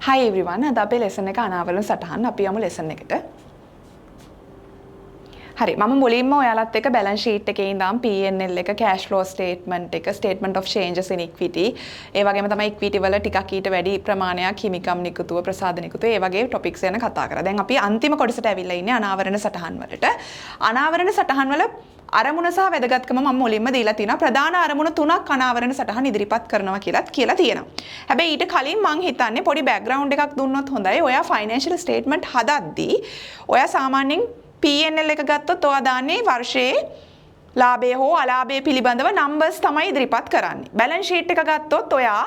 Hi everyone, අද අපේ lesson එක අනාවරණ සටහන් අපි යමු lesson එකට. හරි මම මුලින්ම ඔයාලත් එක්ක balance sheet එකේ ඉඳන් P&L එක cash flow statement එක statement of changes in equity ඒ වගේම තමයි equity වල ටිකක් ඊට වැඩි ප්‍රමාණයක් හිමිකම් නිකුතුව ප්‍රසාද නිකුතුව ඒ වගේ topics ගැන කතා කරා. දැන් අපි අන්තිම කොටසට ඇවිල්ලා ඉන්නේ අනාවරණ සටහන් වලට. අනාවරණ සටහන් වල අරමුණ සහ වැදගත්කම මම මුලින්ම දීලා තිනවා. ප්‍රධාන අරමුණු තුනක් අනාවරණ සටහන් ඉදිරිපත් කරනවා කියලා තියෙනවා. හැබැයි ඊට කලින් මම හිතන්නේ පොඩි background එකක් දුන්නොත් හොඳයි. ඔයා financial statement හදද්දී ඔයා සාමාන්‍යයෙන් P&L එක ගත්තොත් ඔයා දාන්නේ වර්ෂයේ ලාභය හෝ අලාභය පිළිබඳව numbers තමයි ඉදිරිපත් කරන්නේ. balance sheet එක ගත්තොත් ඔයා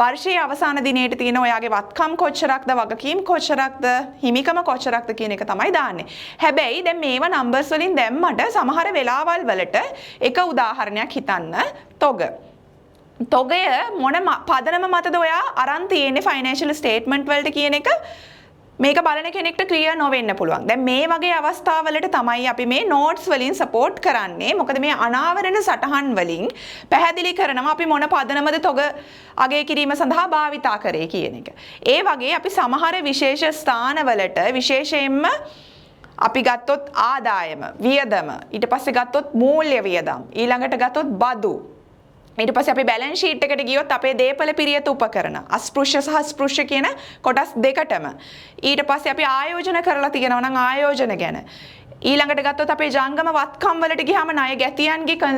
වර්ෂයේ අවසාන දිනේට තියෙන ඔයාගේ වත්කම් කොච්චරක්ද වගකීම් කොච්චරක්ද හිමිකම කොච්චරක්ද කියන එක තමයි දාන්නේ. හැබැයි දැන් මේවා numbers වලින් දැම්මට සමහර වෙලාවල් වලට එක උදාහරණයක් හිතන්න තොගය මොන පදනම මතද ඔයා අරන් තියෙන්නේ financial statement වලට කියන එක මේක බලන කෙනෙක්ට ක්ලියර් නොවෙන්න පුළුවන්. දැන් මේ වගේ අවස්ථාවලට තමයි අපි මේ notes වලින් support කරන්නේ. මොකද මේ අනාවරණ සටහන් වලින් පැහැදිලි කරනවා අපි මොන පදනමද තොග අගය කිරීම සඳහා භාවිතා කරේ කියන එක. ඒ වගේ අපි සමහර විශේෂ ස්ථානවලට විශේෂයෙන්ම අපි ගත්තොත් ආදායම, වියදම, ඊට පස්සේ ගත්තොත් මූල්‍ය වියදම්, ඊළඟට ගත්තොත් බදු, ඊට පස්සේ අපි balance sheet එකට ගියොත් අපේ දේපල පිරියත උපකරණ අස්පෘශ්‍ය සහ ස්පෘශ්‍ය කියන කොටස් දෙකටම ඊට පස්සේ අපි ආයෝජන කරලා තියෙනවා නම් ආයෝජන ගැන ඊළඟට ගත්තොත් අපේ ජංගම වත්කම් වලට ගියාම ණය ගැතියන්ගේ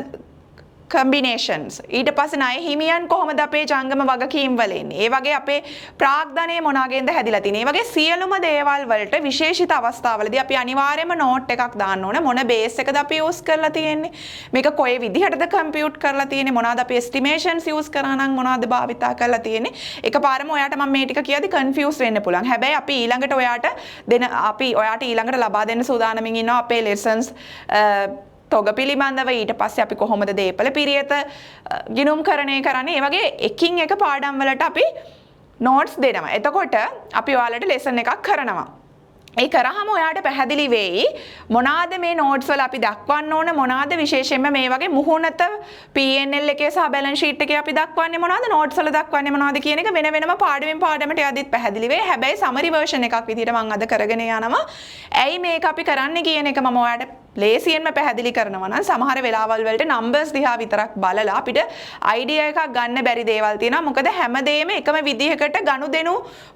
combinations ඊට පස්සේ ණය හිමියන් කොහොමද අපේ ජංගම වගකීම් වල ඉන්නේ ඒ වගේ අපේ ප්‍රාග්ධනය මොනවාගෙන්ද හැදිලා තියෙන්නේ ඒ වගේ සියලුම දේවල් වලට විශේෂිත අවස්ථාවලදී අපි අනිවාර්යයෙන්ම නෝට් එකක් දාන්න ඕනේ මොන බේස් එකද අපි යූස් කරලා තියෙන්නේ මේක කොයි විදිහටද කම්පියුට් කරලා තියෙන්නේ මොනවාද අපි එස්ටිමේෂන්ස් යූස් කරා නම් මොනවාද භාවිතා කරලා තියෙන්නේ එකපාරම ඔයාට මම මේ ටික කියද්දි කන්ෆියුස් වෙන්න පුළුවන් හැබැයි අපි ඊළඟට ඔයාට ඊළඟට ලබා දෙන්න සූදානමින් ඉන්නවා අපේ lessons තොග පිළිබඳව ඊට පස්සේ අපි කොහොමද දේපල පිරියත ගිණුම්කරණය කරන්නේ ඒ වගේ එකින් එක පාඩම් වලට අපි notes දෙනවා. එතකොට අපි ඔයාලට lesson එකක් කරනවා. ඒ කරාම ඔයාට පැහැදිලි වෙයි මොනවාද මේ notes වල අපි දක්වන්න ඕන මොනවාද විශේෂයෙන්ම මේ වගේ මුහුණත P&L එකේ සහ balance sheet එකේ අපි දක්වන්නේ මොනවාද notes වල දක්වන්නේ මොනවාද කියන එක වෙන වෙනම පාඩමෙන් පාඩමට යද්දිත් පැහැදිලි වෙයි. හැබැයි summary version එකක් විදිහට මම අද කරගෙන යනවා. ඇයි මේක අපි කරන්නේ කියන එක මම ඔයාට ලේසියෙන්ම පැහැදිලි කරනවා නම් සමහර වෙලාවල් වලට numbers දිහා විතරක් බලලා අපිට idea එකක් ගන්න බැරි දේවල් තියෙනවා. මොකද හැමදේම එකම විදිහකට ගනුදෙනු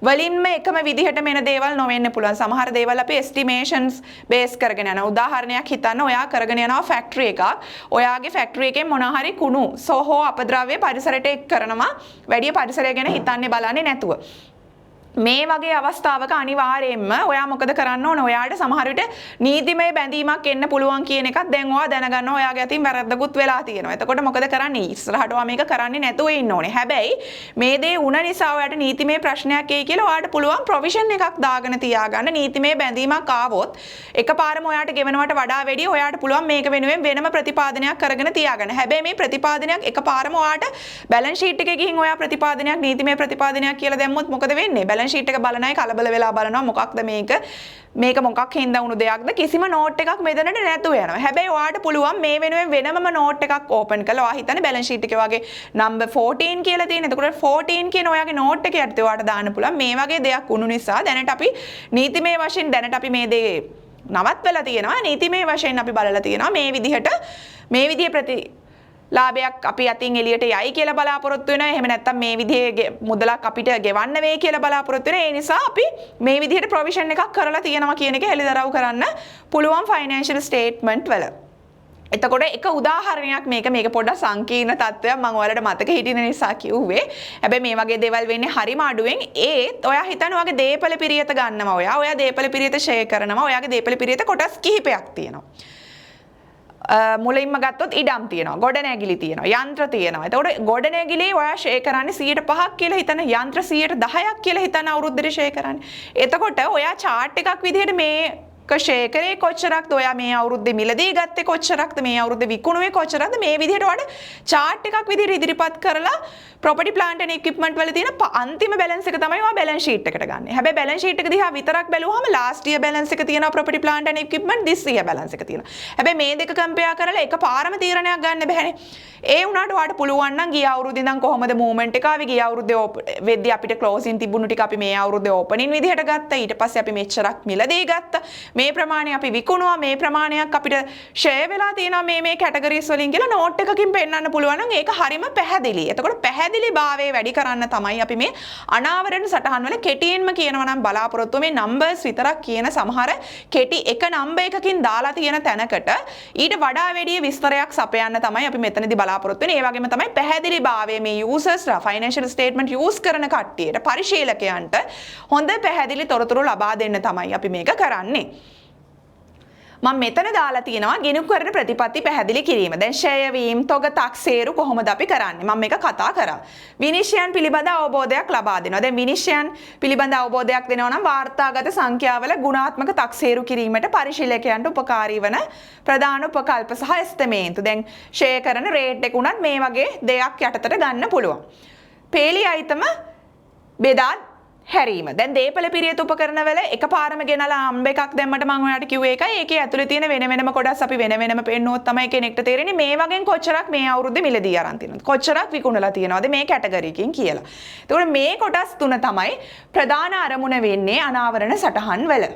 වලින්ම එකම විදිහට මෙන දේවල් නොවෙන්න පුළුවන්. සමහර දේවල් අපි estimations base කරගෙන යනවා. උදාහරණයක් හිතන්න ඔයා කරගෙන යනවා factory එකක්. ඔයාගේ factory එකෙන් මොනවා හරි කුණු සෝහෝ අපද්‍රව්‍ය පරිසරයට එක් කරනවා. වැඩි පරිසරය ගැන හිතන්නේ බලන්නේ නැතුව. මේ වගේ අවස්ථාවක අනිවාර්යයෙන්ම ඔයා මොකද කරන්න ඕන ඔයාට සමහර විට නීතිමය බැඳීමක් එන්න පුළුවන් කියන එකත් දැන් ඔයා දැනගන්න ඔයාගේ අතින් වැරද්දකුත් වෙලා තියෙනවා. එතකොට මොකද කරන්නේ ඉස්සරහට ඔයා මේක කරන්නේ නැතුව ඉන්න ඕනේ. හැබැයි මේ දේ වුණ නිසා ඔයාට නීතිමය ප්‍රශ්නයක් එයි කියලා ඔයාට පුළුවන් ප්‍රොවිෂන් එකක් දාගෙන තියාගන්න. නීතිමය බැඳීමක් ආවොත් එකපාරම ඔයාට ගෙවනවට වඩා වැඩි ඔයාට පුළුවන් මේක වෙනුවෙන් වෙනම ප්‍රතිපාදනයක් කරගෙන තියාගන්න. හැබැයි මේ ප්‍රතිපාදනයක් එකපාරම ඔයාට balance sheet එකේ ගිහින් ඔයා ප්‍රතිපාදනයක් නීතිමය ප්‍රතිපාදනයක් කියලා දැම්මොත් මොකද වෙන්නේ? balance sheet එක බලන අය කලබල වෙලා බලනවා මොකක්ද මේක මොකක් හින්දා වුණු දෙයක්ද කිසිම නෝට් එකක් මෙතනට නැතුව යනවා. හැබැයි ඔයාට පුළුවන් මේ වෙනුවෙන් වෙනම නෝට් එකක් ඕපන් කරලා ඔයා හිතන්නේ balance sheet එකේ වගේ number 14 කියලා තියෙන. එතකොට 14 කියන ඔයාගේ නෝට් එකේ යටතේ ඔයාට දාන්න පුළුවන් මේ වගේ දෙයක් වුණු නිසා දැනට අපි නීතිමය වශයෙන් දැනට අපි මේ දේ නවත්වලා තියෙනවා. නීතිමය වශයෙන් අපි බලලා තියෙනවා මේ විදිහේ ලාභයක් අපි අතින් එළියට යයි කියලා බලාපොරොත්තු වෙනවා. එහෙම නැත්නම් මේ විදිහේ මුදලක් අපිට ගෙවන්න වෙයි කියලා බලාපොරොත්තු වෙනවා. ඒ නිසා අපි මේ විදිහට ප්‍රොවිෂන් එකක් කරලා තියෙනවා කියන එක හෙළිදරව් කරන්න පුළුවන් ෆයිනෑන්ෂල් ස්ටේට්මන්ට් වල. එතකොට එක උදාහරණයක් මේක පොඩ්ඩක් සංකීර්ණ තත්ත්වයක් මම ඔයාලට මතක හිටින නිසා කිව්වේ. හැබැයි මේ වගේ දේවල් වෙන්නේ හරිම අඩුවෙන්. ඒත් ඔයා හිතන්න ඔයාගේ දේපල පිරියත ගන්නවා. ඔයා දේපල පිරියත ෂෙයා කරනවා. ඔයාගේ දේපල පිරියත කොටස් කිහිපයක් තියෙනවා. මුලින්ම ගත්තොත් ඉඩම් තියෙනවා ගොඩනැගිලි තියෙනවා යන්ත්‍ර තියෙනවා. එතකොට ගොඩනැගිලි ඔයා ෂෙයා කරන්නේ 105ක් කියලා හිතන යන්ත්‍ර 10%ක් කියලා හිතන අවුරුද්දේ ෂෙයා කරන්නේ. එතකොට ඔයා chart එකක් විදිහට මේක ෂෙයා කරේ කොච්චරක්ද ඔයා මේ අවුරුද්දේ මිලදී ගත්තේ කොච්චරක්ද මේ අවුරුද්දේ විකුණුවේ කොච්චරක්ද මේ විදිහට ඔයාට chart එකක් විදිහට ඉදිරිපත් කරලා property plant and equipment වල තියෙන අන්තිම balance එක තමයි ඔයා balance sheet එකට ගන්න. හැබැයි balance sheet එක දිහා විතරක් බැලුවාම last year balance එක තියෙනවා property plant and equipment this year balance එක තියෙනවා. හැබැයි මේ දෙක compare කරලා එකපාරම තීරණයක් ගන්න බැහැනේ. ඒ වුණාට ඔයාට පුළුවන් නම් ගිය අවුරුද්දේ ඉඳන් කොහොමද movement එක ආවේ, ගිය අවුරුද්දේ වෙද්දී අපිට closing තිබුණු ටික අපි මේ අවුරුද්දේ opening විදිහට ගත්තා. ඊට පස්සේ අපි මෙච්චරක් මිලදී ගත්තා. මේ ප්‍රමාණය අපි විකුණුවා. මේ ප්‍රමාණයක් අපිට share වෙලා තියෙනවා මේ categories වලින් කියලා note එකකින් පෙන්නන්න පුළුවන් නම් ඒක හරිම පැහැදිලි. එතකොට පැහැදිලිභාවය වැඩි කරන්න තමයි අපි මේ අනාවරණ සටහන් වල කෙටියෙන්ම කියනවා නම් බලාපොරොත්තු මේ numbers විතරක් කියන සමහර කෙටි එක number එකකින් දාලා තියෙන තැනකට ඊට වඩා වැඩි විස්තරයක් සපයන්න තමයි අපි මෙතනදී බලාපොරොත්තු වෙන්නේ. ඒ වගේම තමයි පැහැදිලිභාවය මේ users financial statement use කරන කට්ටියට පරිශීලකයන්ට හොඳ පැහැදිලි තොරතුරු ලබා දෙන්න තමයි අපි මේක කරන්නේ. මම මෙතන දාලා තියෙනවා ගිණුම් කරන ප්‍රතිපත්ති පැහැදිලි කිරීම. දැන් ෂෙයා වීම, තොග 탁සේරු කොහොමද අපි කරන්නේ? මම මේක කතා කරා. විනිශ්චයන් පිළිබඳ අවබෝධයක් ලබා දෙනවා. දැන් විනිශ්චයන් පිළිබඳ අවබෝධයක් දෙනවා නම් වාර්තාගත සංඛ්‍යාවල ගුණාත්මක 탁සේරු කිරීමට පරිශීලකයන්ට උපකාරී වන ප්‍රධාන උපකල්ප සහ එස්ටිමේට්. දැන් ෂෙයා කරන රේට් එක උනත් මේ වගේ දෙයක් යටතට ගන්න පුළුවන්. පේලි අයිතම බෙදා හැරීම. දැන් දීපල පිරියත උපකරණ වල එකපාරම ගෙනලා අම්බ එකක් දැම්මට මම ඔයාලට කිව්වේ ඒකයි. ඒකේ ඇතුලේ තියෙන වෙන වෙනම කොටස් අපි වෙන වෙනම පෙන්නුවොත් තමයි කෙනෙක්ට තේරෙන්නේ මේ වගේ කොච්චරක් මේ අවුරුද්දේ මිලදී අරන් තියෙනවද, කොච්චරක් විකුණලා තියෙනවද මේ කැටගරි එකකින් කියලා. ඒතකොට මේ කොටස් තුන තමයි ප්‍රධාන අරමුණ වෙන්නේ අනාවරණ සටහන් වල.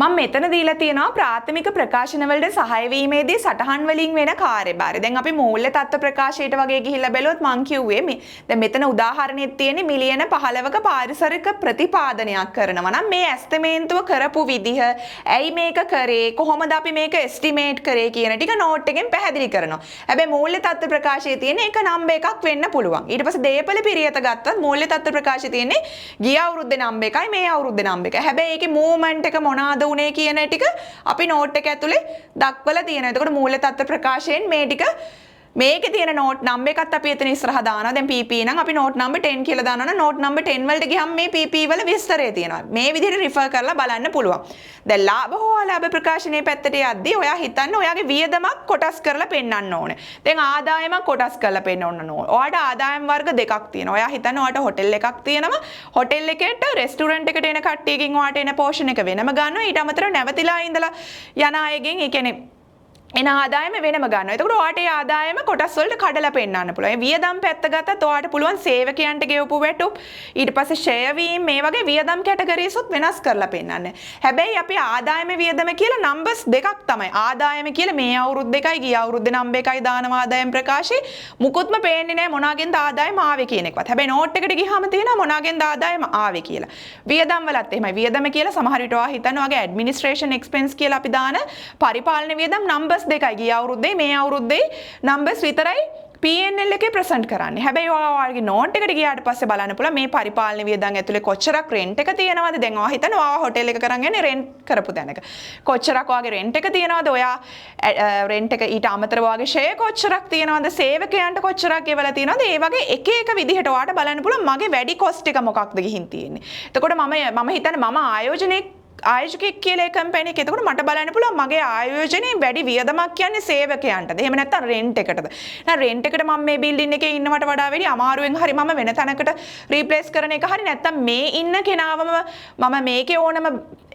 මම මෙතන දීලා තියෙනවා ප්‍රාථමික ප්‍රකාශන වලට සහාය වීමේදී සටහන් වලින් වෙන කාර්යභාරය. දැන් අපි මූල්‍ය තත්ත්ව ප්‍රකාශයට වගේ ගිහිල්ලා බැලුවොත් මං කිව්වේ මේ දැන් මෙතන උදාහරණෙත් තියෙන්නේ මිලියන 15ක පාරිසරික ප්‍රතිපාදනයක් කරනවා නම් මේ ඇස්තමේන්තුව කරපු විදිහ, ඇයි මේක කරේ, කොහොමද අපි මේක එස්ටිමේට් කරේ කියන ටික නෝට් එකෙන් පැහැදිලි කරනවා. හැබැයි මූල්‍ය තත්ත්ව ප්‍රකාශයේ තියෙන එක නම්බර් එකක් වෙන්න පුළුවන්. ඊට පස්සේ දේපල පිරියත ගත්තත් මූල්‍ය තත්ත්ව ප්‍රකාශයේ තියෙන්නේ ගිය අවුරුද්දේ නම්බර් එකයි මේ අවුරුද්දේ නම්බර් එකයි. හැබැයි ඒකේ මූවමන්ට් එක මොනවාද උනේ කියන ටික අපි නෝට් එක ඇතුලේ දක්වලා තියෙනවා. එතකොට මූල්‍ය තත්ත්ව ප්‍රකාශයෙන් මේ ටික මේකේ තියෙන නෝට් නම්බර් එකත් අපි එතන ඉස්සරහා දානවා. දැන් PP නම් අපි නෝට් නම්බර් 10 කියලා දානවා නම් නෝට් නම්බර් 10 වලට ගියම් මේ PP වල විස්තරය තියෙනවා. මේ විදිහට රිෆර් කරලා බලන්න පුළුවන්. දැන් ලාභ හෝ අලාභ ප්‍රකාශනයේ පැත්තට යද්දී ඔයා හිතන්න ඔයාගේ වියදමක් කොටස් කරලා පෙන්වන්න ඕනේ. දැන් ආදායමක් කොටස් කරලා පෙන්වන්න ඕනේ. ඔයාට ආදායම් වර්ග දෙකක් තියෙනවා. ඔයා හිතන්න ඔයාට හොටෙල් එකක් තියෙනවා. හොටෙල් එකේට රෙස්ටුරන්ට් එකට එන කට්ටියකින් ඔයාට එන පෝෂන් එක වෙනම ගන්නවා. ඊට අමතරව නැවතිලා ඉඳලා යන අයගෙන් ඒ කියන්නේ එන ආදායම වෙනම ගන්නවා. එතකොට ඔයාට ඒ ආදායම කොටස් වලට කඩලා පෙන්නන්න පුළුවන්. වියදම් පැත්ත ගත්තත් ඔයාට පුළුවන් සේවකයන්ට ගෙවපු වැටුප්, ඊට පස්සේ ෂෙයා වීම මේ වගේ වියදම් කැටගරිස් උත් වෙනස් කරලා පෙන්නන්න. හැබැයි අපි ආදායම වියදම කියලා නම්බර්ස් දෙකක් තමයි. ආදායම කියලා මේ අවුරුද්ද එකයි ගිය අවුරුද්දේ නම්බර් එකයි දානවා ආදායම් ප්‍රකාශේ. මුකුත්ම පේන්නේ නැහැ මොනවාගෙන්ද ආදායම ආවේ කියන එකවත්. හැබැයි නෝට් එකට ගියාම තියෙනවා මොනවාගෙන්ද ආදායම ආවේ කියලා. වියදම් වලත් එහෙමයි. වියදම කියලා සමහර විට ඔයා හිතනවා වගේ ඇඩ්මිනිස්ට්‍රේෂන් එක්ස්පෙන්ස් කියලා අපි දාන පරිපාලන වියදම් නම්බර්ස් දෙකයි. ගිය අවුරුද්දේ මේ අවුරුද්දේ නම්බර්ස් විතරයි PNL එකේ ප්‍රසන්ට් කරන්නේ. හැබැයි ඔයාගේ නෝට් එකට ගියාට පස්සේ බලන්න පුළුවන් මේ පරිපාලන වියදම් ඇතුලේ කොච්චරක් රෙන්ට් එක තියෙනවද? දැන් ඔයා හිතන්න ඔයා හොටෙල් එක කරන් යන්නේ රෙන්ට් කරපු තැනක. කොච්චරක් ඔයාගේ රෙන්ට් එක තියෙනවද? ඔයා රෙන්ට් එක ඊට අමතරව ඔයාගේ ෂෙයා කොච්චරක් තියෙනවද? සේවකයන්ට කොච්චරක් ගෙවලා තියෙනවද? ඒ වගේ එක එක විදිහට ඔයාට බලන්න පුළුවන් මගේ වැඩි කොස්ට් එක මොකක්ද ගිහින් තියෙන්නේ. එතකොට මම හිතන්නේ මම ආයෝජකයෙක් කියලා කම්පැනි එක. එතකොට මට බලන්න පුළුවන් මගේ ආයෝජනයේ වැඩි වියදමක් කියන්නේ සේවකයන්ටද? එහෙම නැත්නම් රෙන්ට් එකටද? නැත්නම් රෙන්ට් එකට මම මේ බිල්ඩින් එකේ ඉන්නවට වඩා වැඩි අමාරුවෙන් හරි මම වෙන තැනකට රීප්ලේස් කරන එක හරි නැත්නම් මේ ඉන්න කෙනාවම මම මේකේ ඕනම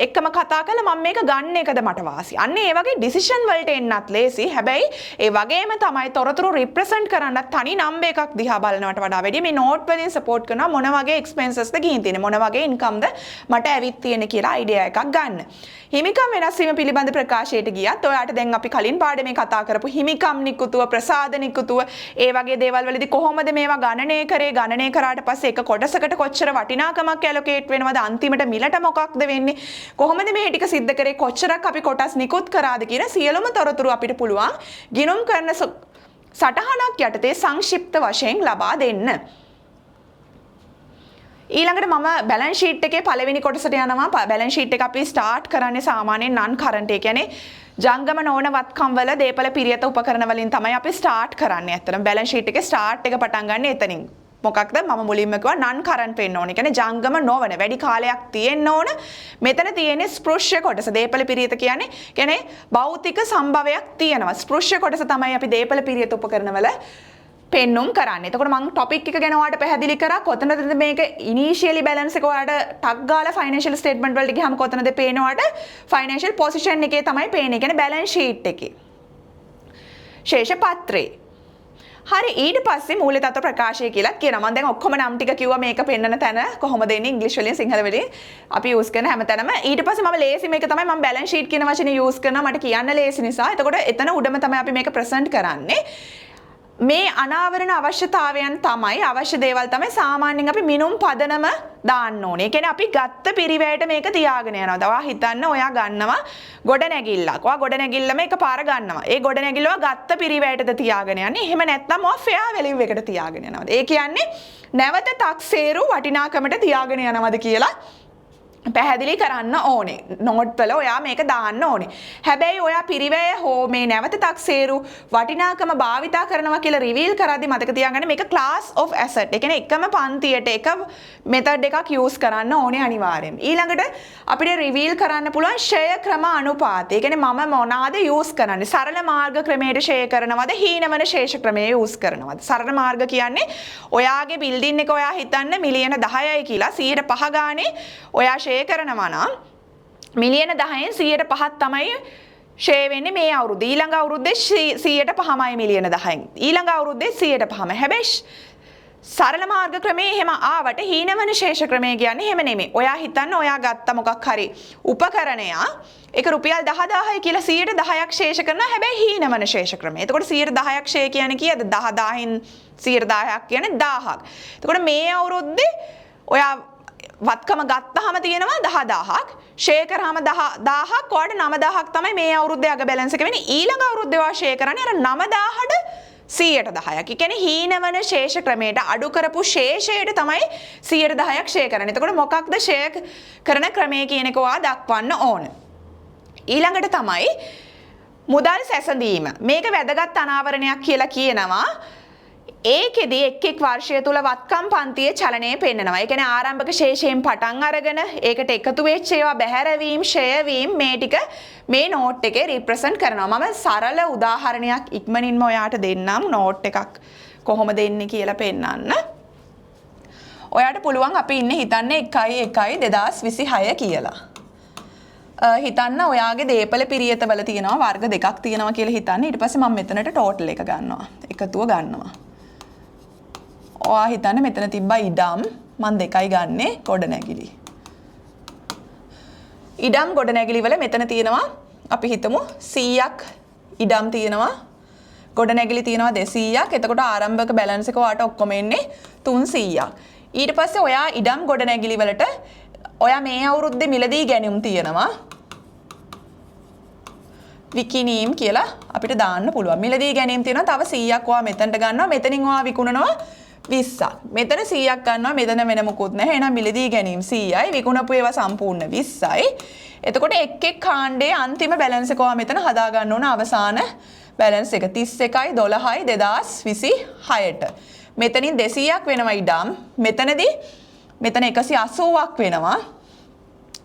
එක්කම කතා කරලා මම මේක ගන්න එකද මට වාසි. අන්න ඒ වගේ ඩිසිෂන් වලට එන්නත් ලේසි. හැබැයි ඒ වගේම තමයි තොරතුරු රිප්‍රසන්ට් කරන්නත් තනි නම්බර් එකක් දිහා බලනවට වඩා වැඩි මේ නෝට් වලින් සපෝට් කරනවා මොන වගේ එක්ස්පෙන්සස්ද ගිහින් තියෙන්නේ, මොන වගේ ඉන්කම්ද මට ඇවිත් තියෙන්නේ කියලා අයිඩියා එකක් ගන්න. හිමිකම් වෙනස් වීම පිළිබඳ ප්‍රකාශයට ගියත් ඔයාට දැන් අපි කලින් පාඩමේ කතා කරපු හිමිකම් නිකුතුව, ප්‍රසාද නිකුතුව, ඒ වගේ දේවල් වලදී කොහොමද මේවා ගණනය කරේ, ගණනය කරාට පස්සේ එක කොටසකට කොච්චර වටිනාකමක් ඇලොකේට් වෙනවද, අන්තිමට මිලට මොකක්ද වෙන්නේ, කොහොමද මේ ටික සිද්ධ කරේ, කොච්චරක් අපි කොටස් නිකුත් කරාද කියන සියලුම තොරතුරු අපිට පුළුවන් ගිණුම් කරන සටහනක් යටතේ සංක්ෂිප්ත වශයෙන් ලබා දෙන්න. ඊළඟට මම බැලන්ස් ෂීට් එකේ පළවෙනි කොටසට යනවා. බැලන්ස් ෂීට් එක අපි ස්ටාර්ට් කරන්නේ සාමාන්‍යයෙන් නන් කරන්ට්, ඒ කියන්නේ ජංගම නොවන වත්කම් වල දේපල පිරියත උපකරණ වලින් තමයි අපි ස්ටාර්ට් කරන්නේ. ඇත්තටම බැලන්ස් ෂීට් එකේ ස්ටාර්ට් එක පටන් ගන්න එතනින්. මොකක්ද මම මුලින්ම කිව්වා නන් කරන්ට් වෙන්න ඕනේ. කියන්නේ ජංගම නොවන වැඩි කාලයක් තියෙන්න ඕන. මෙතන තියෙන්නේ ස්පෘශ්‍ය කොටස. දේපල පිරියත කියන්නේ භෞතික සම්භවයක් තියෙනවා. ස්පෘශ්‍ය කොටස තමයි අපි දේපල පිරියත උපකරණ වල පෙන්නුම් කරන්න. එතකොට මම ටොපික් එක ගැන ඔයාලට පැහැදිලි කරා. කොතනද මේක ඉනිෂියලි බැලන්ස් එක ඔයාලට ටක් ගාලා ෆයිනෑන්ෂල් ස්ටේට්මන්ට් වලට ගියාම කොතනද පේන්නේ ඔයාලට ෆයිනෑන්ෂල් පොසිෂන් එකේ තමයි පේන්නේ. කියන්නේ බැලන්ස් ෂීට් එකේ. ශේෂ පත්‍රේ. හරි ඊට පස්සේ මූල්‍ය තත්ත්ව ප්‍රකාශය කියලා කියනවා. මම දැන් ඔක්කොම නම් ටික කිව්වා මේක පෙන්නන තැන කොහොමද එන්නේ ඉංග්‍රීසි වලින් සිංහල වලින් අපි යූස් කරන හැමතැනම. ඊට පස්සේ මම ලේසි මේක තමයි මම බැලන්ස් ෂීට් කියන වචනේ යූස් කරනවා මට කියන්න ලේසි නිසා. එතකොට එතන උඩම තමයි අපි මේක ප්‍රසන්ට් කරන්නේ. මේ අනාවරණ අවශ්‍යතාවයන් තමයි අවශ්‍ය දේවල් තමයි සාමාන්‍යයෙන් අපි මිනුම් පදනම දාන්න ඕනේ. ඒ කියන්නේ අපි ගත්ත පිරිවැයට මේක තියාගෙන යනවා. ඔයා හිතන්න ඔයා ගන්නවා ගොඩනැගිල්ලක්. ඔයා ගොඩනැගිල්ලම එකපාර ගන්නවා. ඒ ගොඩනැගිල්ල ඔයා ගත්ත පිරිවැයටද තියාගෙන යන්නේ. එහෙම නැත්නම් ඔයා ෆෙයා වැලියු එකට තියාගෙන යනවා. ඒ කියන්නේ නැවත තක්සේරු වටිනාකමට තියාගෙන යනවද කියලා පැහැදිලි කරන්න ඕනේ. නෝට් වල ඔයා මේක දාන්න ඕනේ. හැබැයි ඔයා පිරිවැය හෝ මේ නැවත තක්සේරු වටිනාකම භාවිතා කරනවා කියලා රිවීල් කරද්දි මතක තියාගන්න මේක class of asset. ඒ කියන්නේ එකම පන්තියට එක මෙතඩ් එකක් යූස් කරන්න ඕනේ අනිවාර්යෙන්. ඊළඟට අපිට රිවීල් කරන්න පුළුවන් ෂෙය ක්‍රම අනුපාතය. ඒ කියන්නේ මම මොනවාද යූස් කරන්නේ? සරල මාර්ග ක්‍රමයට ෂෙය කරනවද? හීනවන ශේෂ ක්‍රමයේ යූස් කරනවද? සරල මාර්ග කියන්නේ ඔයාගේ බිල්ඩින් එක ඔයා හිතන්න මිලියන 10යි කියලා 105 ගානේ ඔයා ෂෙය කරනවා නම් මිලියන 10න් 105ක් තමයි ෂේ වෙන්නේ මේ අවුරුද්ද. ඊළඟ අවුරුද්දේ 105මයි මිලියන 10න්. ඊළඟ අවුරුද්දේ 105ම. හැබැයි සරල මාර්ග ක්‍රමයේ එහෙම ආවට හීනවන ශේෂ ක්‍රමය කියන්නේ එහෙම නෙමෙයි. ඔයා හිතන්න ඔයා ගත්ත මොකක් හරි උපකරණයක් ඒක රුපියල් 10000යි කියලා 110ක් ශේෂ කරනවා. හැබැයි හීනවන ශේෂ ක්‍රමය. එතකොට 110ක් ෂේ කියන්නේ කීයද? 10000න් 110ක් කියන්නේ 1000ක්. එතකොට මේ අවුරුද්දේ ඔයා වත්කම ගත්තාම තියෙනවා 10000ක් ෂේ කරාම 10000ක් ඔයාලට 9000ක් තමයි මේ අවුරුද්දේ අග බැලන්ස් එක වෙන්නේ. ඊළඟ අවුරුද්දේ ඔයා ෂේ කරන්නේ අර 9000ට 110ක්. ඒ කියන්නේ හීනවන ශේෂ ක්‍රමයට අඩු කරපු ශේෂයට තමයි 110ක් ෂේ කරන්නේ. එතකොට මොකක්ද ෂේ කරන ක්‍රමය කියන එක ඔයා දක්වන්න ඕන. ඊළඟට තමයි මුදල් සැසඳීම. මේක වැදගත් අනාවරණයක් කියලා කියනවා. ඒකෙදී එක් වර්ෂය තුල වත්කම් පන්තියේ චලනය පෙන්නනවා. ඒ කියන්නේ ආරම්භක ශේෂයෙන් පටන් අරගෙන ඒකට එකතු වෙච්ච ඒවා බැහැරවීම, ෂය වීම මේ ටික මේ නෝට් එකේ රිප්‍රසන්ට් කරනවා. මම සරල උදාහරණයක් ඉක්මනින්ම ඔයාට දෙන්නම් නෝට් එකක් කොහොමද එන්නේ කියලා පෙන්නන්න. ඔයාට පුළුවන් අපි ඉන්නේ හිතන්නේ 1/1/2026 කියලා. හිතන්න ඔයාගේ දේපල පිරියතවල තියෙනවා වර්ග දෙකක් තියෙනවා කියලා හිතන්න. ඊට පස්සේ මම මෙතනට ටෝටල් එක ගන්නවා. එකතුව ගන්නවා. ඔයා හිතන්න මෙතන තිබ්බා ඉඩම් මම 2යි ගන්නෙ ගොඩනැගිලි. ඉඩම් ගොඩනැගිලි වල මෙතන තියෙනවා අපි හිතමු 100ක් ඉඩම් තියෙනවා. ගොඩනැගිලි තියෙනවා 200ක්. එතකොට ආරම්භක බැලන්ස් එක ඔයාට ඔක්කොම එන්නේ 300ක්. ඊට පස්සේ ඔයා ඉඩම් ගොඩනැගිලි වලට ඔයා මේ අවුරුද්දේ මිලදී ගැනීම් තියෙනවා. විකිනීම් කියලා අපිට දාන්න පුළුවන්. මිලදී ගැනීම් තියෙනවා තව 100ක් ඔයා මෙතනට ගන්නවා. මෙතනින් ඔයා විකුණනවා 20ක්. මෙතන 100ක් ගන්නවා. මෙතන වෙන මොකුත් නැහැ. එහෙනම් මිලදී ගැනීම් 100යි. විකුණපු ඒවා සම්පූර්ණ 20යි. එතකොට එක් කාණ්ඩයේ අන්තිම බැලන්ස් එක ඔයා මෙතන හදා ගන්න ඕන අවසාන බැලන්ස් එක 31යි 12යි 2026ට. මෙතනින් 200ක් වෙනවා ඉඩම්. මෙතනදී මෙතන 180ක් වෙනවා.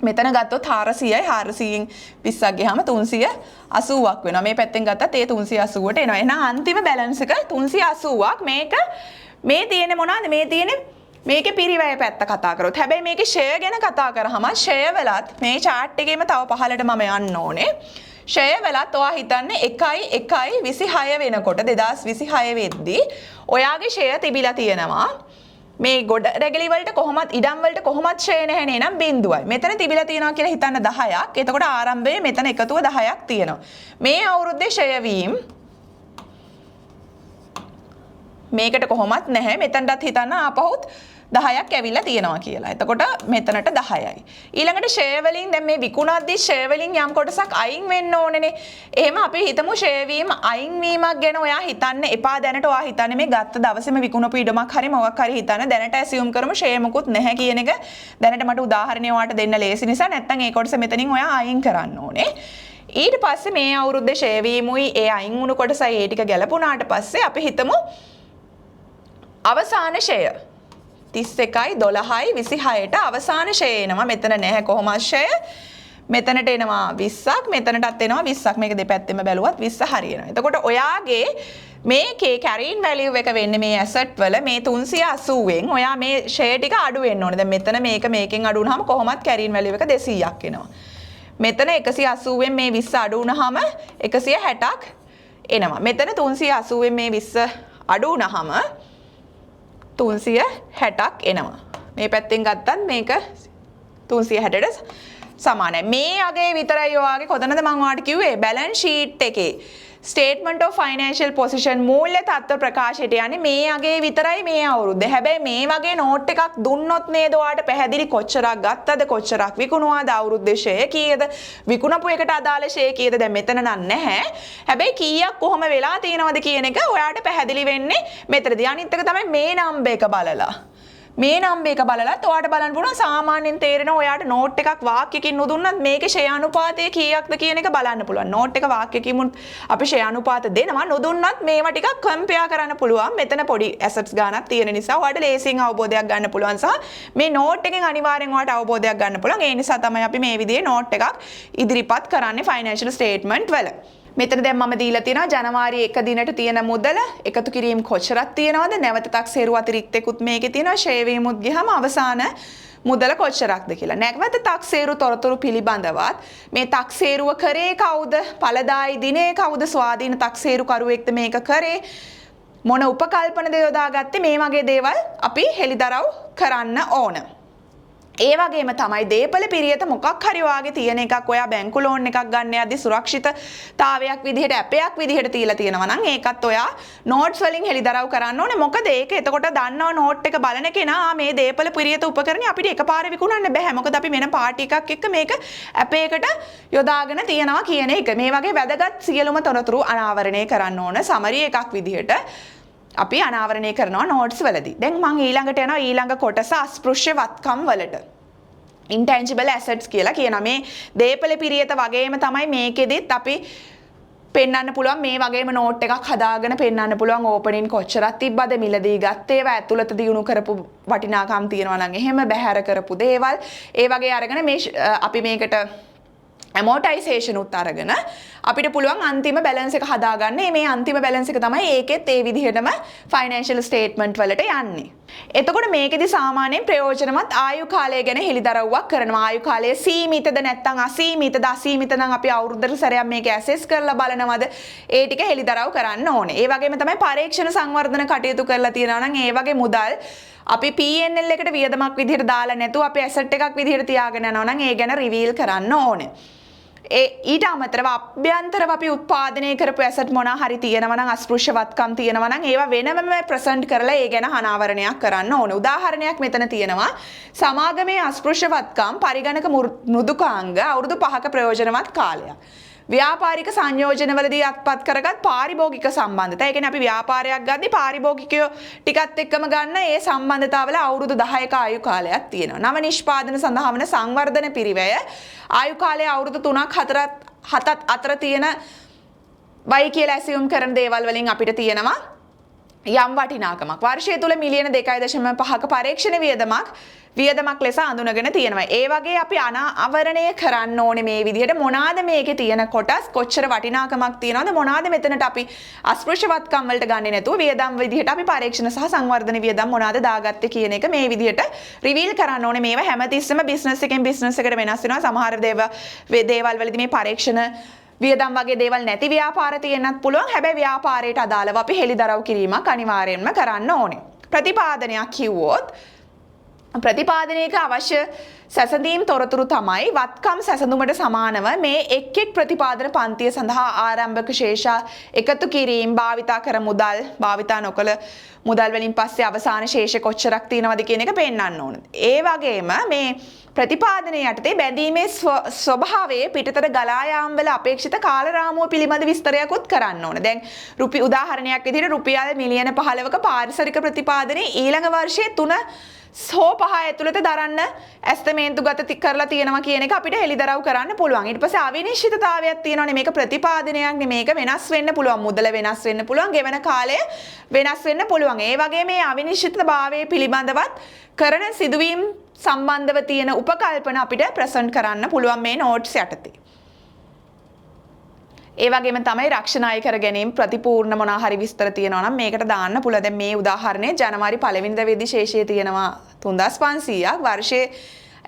මෙතන ගත්තොත් 400යි 400න් 20ක් ගියාම 380ක් වෙනවා. මේ පැත්තෙන් ගත්තත් ඒ 380ට එනවා. එහෙනම් අන්තිම බැලන්ස් එක 380ක්. මේක මේ තියෙන්නේ මොනවද? මේ තියෙන්නේ මේකේ පිරිවැය පැත්ත කතා කරොත්. හැබැයි මේකේ ෂෙය ගැන කතා කරාම ෂෙය වලත් මේ chart එකේම තව පහළට මම යන්න ඕනේ. ෂෙය වලත් ඔයා හිතන්නේ 1/1/26 වෙනකොට 2026 වෙද්දී ඔයාගේ ෂෙය තිබිලා තියෙනවා. මේ ගොඩ රැගලි වලට කොහොමත් ඉඩම් වලට කොහොමත් ෂෙය නැහැ නේනම් බිඳුවයි. මෙතන තිබිලා තියෙනවා කියලා හිතන්න 10ක්. එතකොට ආරම්භයේ මෙතන එකතුව 10ක් තියෙනවා. මේ අවුරුද්දේ ෂෙය වීම මේකට කොහොමත් නැහැ. මෙතනටත් හිතන්න ආපහුත් 10ක් ඇවිල්ලා තියෙනවා කියලා. එතකොට මෙතනට 10යි. ඊළඟට ෂෙය වලින් දැන් මේ විකුණද්දී ෂෙය වලින් යම් කොටසක් අයින් වෙන්න ඕනේනේ. එහෙම අපි හිතමු ෂෙය වීම අයින් වීමක් ගැන ඔයා හිතන්න එපා. දැනට ඔයා හිතන්නේ මේ ගත්ත දවසේම විකුණපු ඉඩමක් හරි මොකක් හරි හිතන්න. දැනට ඇසියුම් කරමු ෂෙය මොකුත් නැහැ කියන එක. දැනට මට උදාහරණයක් ඔයාට දෙන්න ලේසි නිසා නැත්තම් ඒ කොටස මෙතනින් ඔයා අයින් කරන්න ඕනේ. ඊට පස්සේ මේ අවුරුද්දේ ෂෙය වීමුයි ඒ අයින් වුණු කොටසයි ඒ ටික ගැලපුණාට පස්සේ අපි හිතමු අවසාන ෂෙය 31යි 12යි 26ට අවසාන ෂෙය එනවා. මෙතන නැහැ කොහොමද ෂෙය. මෙතනට එනවා 20ක් මෙතනටත් එනවා 20ක් මේක දෙපැත්තෙම බැලුවත් 20 හරියනවා. එතකොට ඔයාගේ මේකේ carrying value එක වෙන්නේ මේ asset වල මේ 380න් ඔයා මේ share ටික අඩු වෙන්න ඕනේ. දැන් මෙතන මේකෙන් අඩු වුනහම කොහොමත් carrying value එක 200ක් එනවා. මෙතන 180න් මේ 20 අඩු වුනහම 160ක් එනවා. මෙතන 380න් මේ 20 අඩු වුනහම 360ක් එනවා. මේ පැත්තෙන් ගත්තත් මේක 360ට සමානයි. මේ අගේ විතරයි ඔයාගේ කොතනද මම ඔයාලට කිව්වේ balance sheet එකේ statement of financial position මූල්‍ය තත්ත්ව ප්‍රකාශයට යන්නේ මේ අගේ විතරයි මේ අවුරුද්ද. හැබැයි මේ වගේ නෝට් එකක් දුන්නොත් නේද ඔයාලට පැහැදිලි කොච්චරක් ගත්තද කොච්චරක් විකුණුවාද අවුරුද්දේ ෂෙයා කීයද විකුණපු එකට අදාළ ෂෙයා කීයද දැන් මෙතන නැහැ. හැබැයි කීයක් කොහොම වෙලා තියෙනවද කියන එක ඔයාලට පැහැදිලි වෙන්නේ මෙතනදී. අනිත් එක තමයි මේ නම්බර් එක බලලා. මේ නම්බර් එක බලලත් ඔයාලට බලන්න පුළුවන් සාමාන්‍යයෙන් තේරෙනවා ඔයාලට නෝට් එකක් වාක්‍යකින් නුදුන්නත් මේකේ ෂෙයා අනුපාතය කීයක්ද කියන එක බලන්න පුළුවන්. නෝට් එක වාක්‍යකින් අපි ෂෙයා අනුපාත දෙනවා නුදුන්නත් මේවා ටිකක් කම්පෙයාර් කරන්න පුළුවන්. මෙතන පොඩි ඇසට්ස් ගානක් තියෙන නිසා ඔයාලට ලේසියෙන් අවබෝධයක් ගන්න පුළුවන් සහ මේ නෝට් එකෙන් අනිවාර්යෙන් ඔයාලට අවබෝධයක් ගන්න පුළුවන්. ඒ නිසා තමයි අපි මේ විදිහේ නෝට් එකක් ඉදිරිපත් කරන්නේ ෆයිනෑන්ෂල් ස්ටේට්මන්ට් වල. මෙතන දැන් මම දීලා තියෙනවා ජනවාරි 1 දිනට තියෙන මුදල එකතු කිරීම කොච්චරක් තියෙනවද නැවත තක්සේරු අතිරික්තෙකුත් මේකේ තියෙනවා ෂෙයා වීමුත් ගියහම අවසාන මුදල කොච්චරක්ද කියලා. නැවත තක්සේරු තොරතුරු පිළිබඳවත් මේ තක්සේරුව කරේ කවුද? ඵලදායි දිනේ කවුද? ස්වාධීන තක්සේරු කරුවෙක්ද මේක කරේ? මොන උපකල්පනද යොදාගත්තේ? මේ වගේ දේවල් අපි හෙළිදරව් කරන්න ඕන. ඒ වගේම තමයි දේපල පිරියත මොකක් හරි වාගේ තියෙන එකක් ඔයා බැංකු ලෝන් එකක් ගන්න යද්දි සුරක්ෂිතතාවයක් විදිහට ඇපයක් විදිහට තියලා තියෙනවා නම් ඒකත් ඔයා නෝට්ස් වලින් හෙළිදරව් කරන්න ඕනේ. මොකද ඒක එතකොට දන්නව නෝට් එක බලන කෙනා මේ දේපල පිරියත උපකරණي අපිට එකපාරේ විකුණන්න බෑ. මොකද අපි වෙන පාටි එකක් එක්ක මේක ඇපයකට යොදාගෙන තියනවා කියන එක. මේ වගේ වැදගත් සියලුම තොරතුරු අනාවරණය කරන්න ඕන සමරි එකක් විදිහට අපි අනාවරණය කරනවා නෝට්ස් වලදී. දැන් මම ඊළඟට යනවා ඊළඟ කොටස අස්පෘශ්‍ය වත්කම් වලට. intangible assets කියලා කියනවා. මේ දේපල පිරියත වගේම තමයි මේකෙදිත් අපි පෙන්වන්න පුළුවන් මේ වගේම නෝට් එකක් හදාගෙන පෙන්වන්න පුළුවන් ඕපනින් කොච්චරක් තිබ්බද මිලදී ගත්තේ ඒවා ඇතුළත දිනු කරපු වටිනාකම් තියෙනවා නම් එහෙම බැහැර කරපු දේවල් ඒ වගේ අරගෙන මේ අපි මේකට amortization උත් අරගෙන අපිට පුළුවන් අන්තිම බැලන්ස් එක හදාගන්න. මේ අන්තිම බැලන්ස් එක තමයි ඒකෙත් ඒ විදිහටම ෆයිනෑන්ෂල් ස්ටේට්මන්ට් වලට යන්නේ. එතකොට මේකෙදි සාමාන්‍යයෙන් ප්‍රයෝජනවත් ආයු කාලය ගැන හෙළිදරව්වක් කරනවා. ආයු කාලය සීමිතද නැත්නම් අසීමිතද? අසීමිත නම් අපි අවුරුද්දට සැරයක් මේක ඇසෙස් කරලා බලනවද? ඒ ටික හෙළිදරව් කරන්න ඕනේ. ඒ වගේම තමයි පරීක්ෂණ සංවර්ධන කටයුතු කරලා තියෙනවා නම් ඒ වගේ මුදල් අපි P&L එකට වියදමක් විදිහට දාලා නැතුව අපි ඇසට් එකක් විදිහට තියාගෙන යනවා නම් ඒ ගැන රිවීල් කරන්න ඕනේ. ඊට අමතරව අභ්‍යන්තරව අපි උත්පාදනය කරපු ඇසට් මොනවා හරි තියෙනවා නම් අස්පෘශ්‍ය වත්කම් තියෙනවා නම් ඒවා වෙනමම ප්‍රසන්ට් කරලා ඒ ගැන අනාවරණයක් කරන්න ඕනේ. උදාහරණයක් මෙතන තියෙනවා සමාගමේ අස්පෘශ්‍ය වත්කම් පරිගණක මෘදුකාංග අවුරුදු 5ක ප්‍රයෝජනවත් කාලයක්. ව්‍යාපාරික සංයෝජනවලදී අත්පත් කරගත් පාරිභෝගික සම්බන්ධතා. ඒ කියන්නේ අපි ව්‍යාපාරයක් ගද්දි පාරිභෝගිකයෝ ටිකත් එක්කම ගන්න ඒ සම්බන්ධතාවල අවුරුදු 10ක ආයු කාලයක් තියෙනවා. නව නිෂ්පාදන සඳහා වන සංවර්ධන පිරිවැය ආයු කාලය අවුරුදු 3ක් 4ක් අතර තියෙන වයි කියලා ඇසියුම් කරන දේවල් වලින් අපිට තියෙනවා යම් වටිනාකමක්. වර්ෂය තුල මිලියන 2.5ක පරීක්ෂණ වියදමක් ලෙස අඳුනගෙන තියෙනවා. ඒ වගේ අපි අනාවරණය කරන්න ඕනේ මේ විදිහට මොනවාද මේකේ තියෙන කොටස් කොච්චර වටිනාකමක් තියනවද මොනවාද මෙතනට අපි අස්පෘශ්‍ය වත්කම් වලට ගන්නේ නැතුව වියදම් විදිහට අපි පරීක්ෂණ සහ සංවර්ධන වියදම් මොනවාද දාගත්තේ කියන එක මේ විදිහට රිවීල් කරන්න ඕනේ. මේවා හැමතිස්සෙම බිස්නස් එකෙන් බිස්නස් එකට වෙනස් වෙනවා. සමහර දේවල් වලදී මේ පරීක්ෂණ වියදම් වගේ දේවල් නැති ව්‍යාපාර තියෙන්නත් පුළුවන්. හැබැයි ව්‍යාපාරයට අදාළව අපි හෙළිදරව් කිරීමක් අනිවාර්යයෙන්ම කරන්න ඕනේ. ප්‍රතිපාදනයක් කිව්වොත් ප්‍රතිපාදනයක අවශ්‍ය සැසඳීම් තොරතුරු තමයි වත්කම් සැසඳුමට සමානව මේ එක් ප්‍රතිපාදන පන්තිය සඳහා ආරම්භක ශේෂ එකතු කිරීම භාවිතා කර මුදල් භාවිතා නොකළ මුදල් වලින් පස්සේ අවසාන ශේෂ කොච්චරක් තියෙනවද කියන එක පෙන්වන්න ඕන. ඒ වගේම මේ ප්‍රතිපාදනය යටතේ බැඳීමේ ස්වභාවයේ පිටතට ගලා යාම වල අපේක්ෂිත කාල රාමුව පිළිබඳ විස්තරයක්ත් කරන්න ඕන. දැන් උදාහරණයක් විදිහට රුපියල් මිලියන 15ක පාරිසරික ප්‍රතිපාදනයේ ඊළඟ වර්ෂයේ 3 සෝ 5 ඇතුළත දරන්න ඇස්තමේන්තු ගත කරලා තියෙනවා කියන එක අපිට හෙළිදරව් කරන්න පුළුවන්. ඊට පස්සේ අවිනිශ්චිතතාවයක් තියෙනවානේ. මේක ප්‍රතිපාදනයක් නේ. මේක වෙනස් වෙන්න පුළුවන්. මුදල වෙනස් වෙන්න පුළුවන්. ගෙවන කාලය වෙනස් වෙන්න පුළුවන්. ඒ වගේ මේ අවිනිශ්චිතභාවයේ පිළිබඳවත් කරන සිදුවීම් සම්බන්ධව තියෙන උපකල්පන අපිට ප්‍රසන්ට් කරන්න පුළුවන් මේ නෝට්ස් යටතේ. ඒ වගේම තමයි රක්ෂණ අය කර ගැනීම ප්‍රතිපූර්ණ මොනවා හරි විස්තර තියෙනවා නම් මේකට දාන්න පුළුවන්. දැන් මේ උදාහරණය ජනවාරි 1 වෙනිදා වෙද්දී ශේෂය තියෙනවා 3500ක් වර්ෂයේ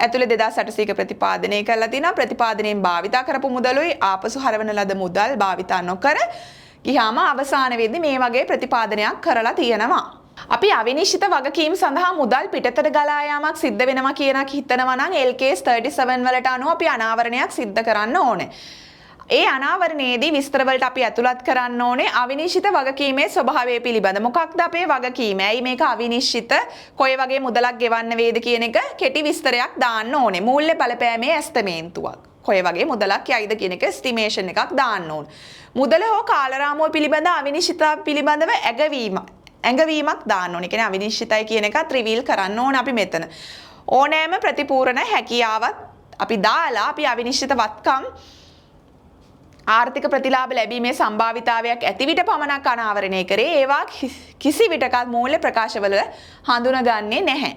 ඇතුළේ 2800ක ප්‍රතිපාදනය කරලා තිනවා. ප්‍රතිපාදනයෙන් භාවිතා කරපු මුදලුයි ආපසු හරවන ලද මුදල් භාවිතා නොකර ගියාම අවසාන වෙද්දී මේ වගේ ප්‍රතිපාදනයක් කරලා තියෙනවා. අපි අවිනිශ්චිත වගකීම් සඳහා මුදල් පිටතට ගලා යාමක් සිද්ධ වෙනවා කියනක් හිතනවා නම් LKS 37 වලට අනුව අපි අනාවරණයක් සිද්ධ කරන්න ඕනේ. ඒ අනාවරණයේදී විස්තර වලට අපි ඇතුළත් කරන්න ඕනේ අවිනිශ්චිත වගකීමේ ස්වභාවය පිළිබඳ. මොකක්ද අපේ වගකීම? ඇයි මේක අවිනිශ්චිත? කොයි වගේ මුදලක් ගෙවන්න වේද කියන එක කෙටි විස්තරයක් දාන්න ඕනේ. මූල්‍ය බලපෑමේ ඇස්තමේන්තුවක්. කොයි වගේ මුදලක් යයිද කියන එක එස්ටිමේෂන් එකක් දාන්න ඕනේ. මුදල හෝ කාලරාමුව පිළිබඳ අවිනිශ්චිතතාව පිළිබඳව ඇඟවීමක් දාන්න ඕනේ. කියන්නේ අවිනිශ්චිතයි කියන එකත් රිවීල් කරන්න ඕනේ අපි මෙතන. ඕනෑම ප්‍රතිපූර්ණ හැකියාවක් අපි දාලා අපි අවිනිශ්චිත වත්කම් ආර්ථික ප්‍රතිලාභ ලැබීමේ සම්භාවිතාවයක් ඇති විට පමණක් අනාවරණය කරේ. ඒවා කිසි විටකත් මූල්‍ය ප්‍රකාශවල හඳුනගන්නේ නැහැ.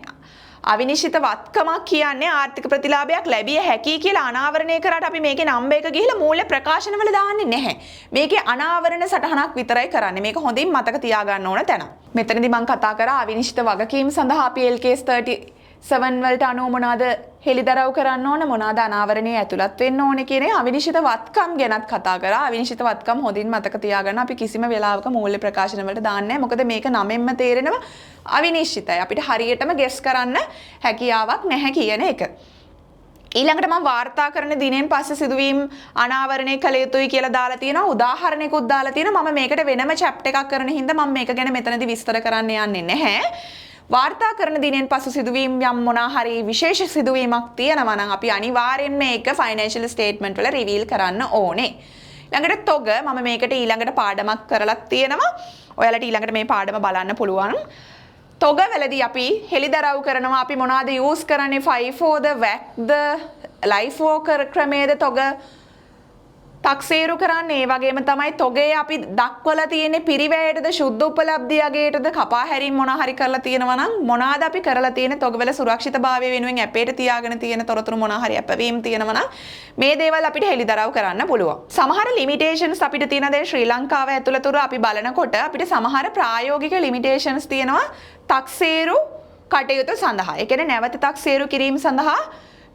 අවිනිශ්චිත වත්කමක් කියන්නේ ආර්ථික ප්‍රතිලාභයක් ලැබිය හැකි කියලා අනාවරණය කරාට අපි මේකේ නම්බර් එක ගිහිල්ලා මූල්‍ය ප්‍රකාශනවල දාන්නේ නැහැ. මේකේ අනාවරණ සටහනක් විතරයි කරන්නේ. මේක හොඳින් මතක තියාගන්න ඕන තැන. මෙතනදී මම කතා කරා අවිනිශ්චිත වගකීම් සඳහා අපි LKS 37 වලට අනුව මොනවාද හෙළිදරව් කරන්න ඕන, මොනවාද අනාවරණයේ ඇතුළත් වෙන්න ඕනේ කියන අවිනිශ්චිත වත්කම් ගැනත් කතා කරා. අවිනිශ්චිත වත්කම් හොඳින් මතක තියාගන්න. අපි කිසිම වෙලාවක මූල්‍ය ප්‍රකාශන වලට දාන්නේ නැහැ. මොකද මේක නමෙන්ම තේරෙනවා අවිනිශ්චිතයි. අපිට හරියටම ගෙස් කරන්න හැකියාවක් නැහැ කියන එක. ඊළඟට මම වාර්තා කරන දිනෙන් පස්සේ සිදුවීම් අනාවරණය කළ යුතුයි කියලා දාලා තියෙනවා. උදාහරණයකුත් දාලා තියෙනවා. මම මේකට වෙනම chapter එකක් කරන හින්දා මම මේක ගැන මෙතනදී විස්තර කරන්න යන්නේ නැහැ. වාර්තා කරන දිනෙන් පසු සිදුවීම් යම් මොනවා හරි විශේෂ සිදුවීමක් තියෙනවා නම් අපි අනිවාර්යෙන්ම මේක ෆයිනෑන්ෂියල් ස්ටේට්මන්ට් වල රිවීල් කරන්න ඕනේ. ඊළඟට තොග මම මේකට ඊළඟට පාඩමක් කරලා තියෙනවා. ඔයාලට ඊළඟට මේ පාඩම බලන්න පුළුවන්. තොග වලදී අපි හෙළිදරව් කරනවා අපි මොනවද යූස් කරන්නේ FIFO ද WACC ද LIFO ක්‍රමයේද තොග තක්සේරු කරන්නේ. ඒ වගේම තමයි තොගේ අපි දක්වලා තියෙන්නේ පිරිවැයටද සුද්ධ උපලබ්ධිය අගයටද කපා හැරීම් මොනවා හරි කරලා තියෙනවා නම් මොනවාද අපි කරලා තියෙන්නේ තොගවල සුරක්ෂිතභාවය වෙනුවෙන් ඇපේට තියාගෙන තියෙන තොරතුරු මොනවා හරි අපවීම් තියෙනවා නම් මේ දේවල් අපිට හෙළිදරව් කරන්න පුළුවන්. සමහර ලිමිටේෂන්ස් අපිට තියෙන දේ ශ්‍රී ලංකාව ඇතුළතට අපි බලනකොට අපිට සමහර ප්‍රායෝගික ලිමිටේෂන්ස් තියෙනවා තක්සේරු කටයුතු සඳහා. ඒ කියන්නේ නැවත තක්සේරු කිරීම සඳහා